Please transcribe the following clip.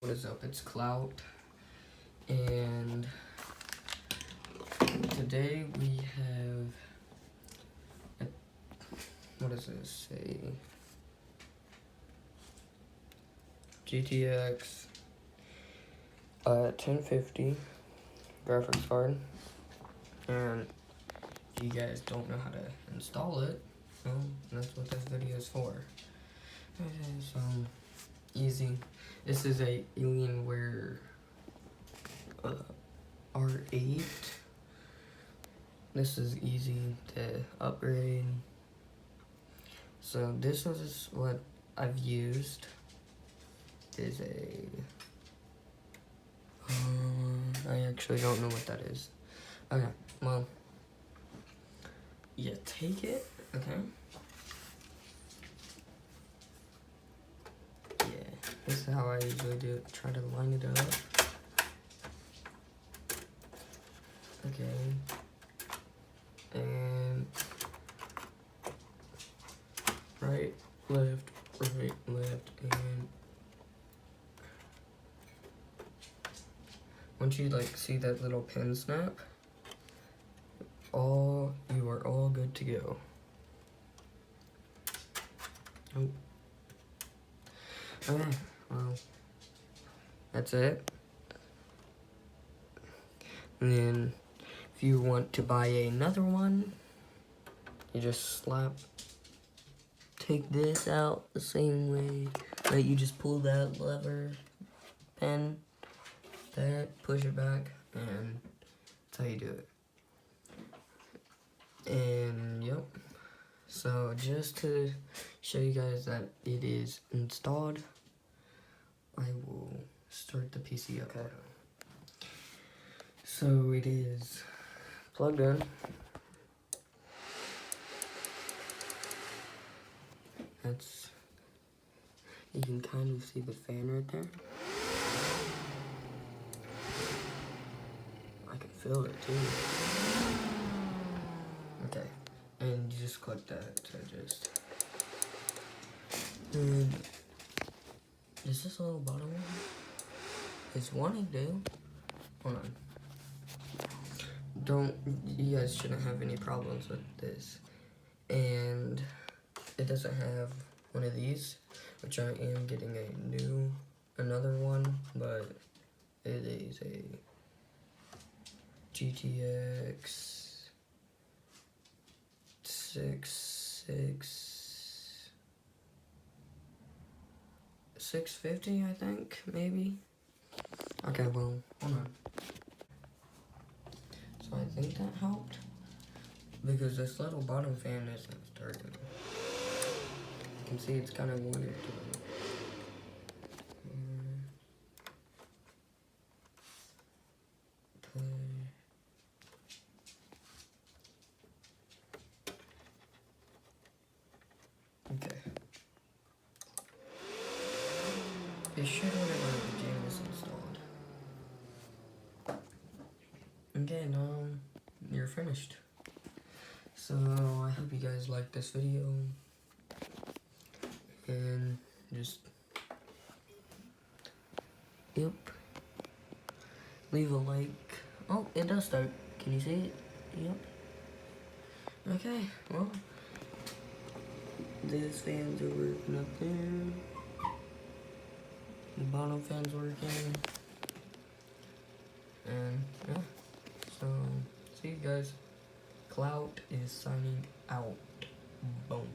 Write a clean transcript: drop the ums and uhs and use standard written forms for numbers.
What is up? It's Clout, and today we have what does this say? GTX 1050 graphics card, and if you guys don't know how to install it, well, that's what this video is for. Okay, so easy. This is a Alienware R8. This is easy to upgrade. So this is what I've used. Is a I actually don't know what that is. Okay, well, you take it, okay? Yeah, this is how I usually do it. Try to line it up. Okay. And right, left, and once you like see that little pin snap, you are all good to go. Oh. Okay, well, that's it. And then if you want to buy another one, you just take this out the same way that you just pull that lever, pin, push it back, and that's how you do it. And yep, so just to show you guys that it is installed, I will start the PC up. Okay. So it is plugged in. You can kind of see the fan right there. I can feel it too. Okay, and you just click that to just. And is this a little bottom one? It's wanting to. Hold on. You guys shouldn't have any problems with this. And it doesn't have one of these, which I am getting another one, but it is a GTX 650, I think, maybe. Okay, well, hold on. So I think that helped, because this little bottom fan isn't starting. You can see it's kind of weird. Okay. It should whenever the game is installed. Okay, now you're finished. So I hope you guys liked this video. And just, yep. Leave a like. Oh, it does start. Can you see it? Yep. Okay, well. These fans are working up there. The bottom fan's working. And yeah. So see you guys. Clout is signing out. Boom.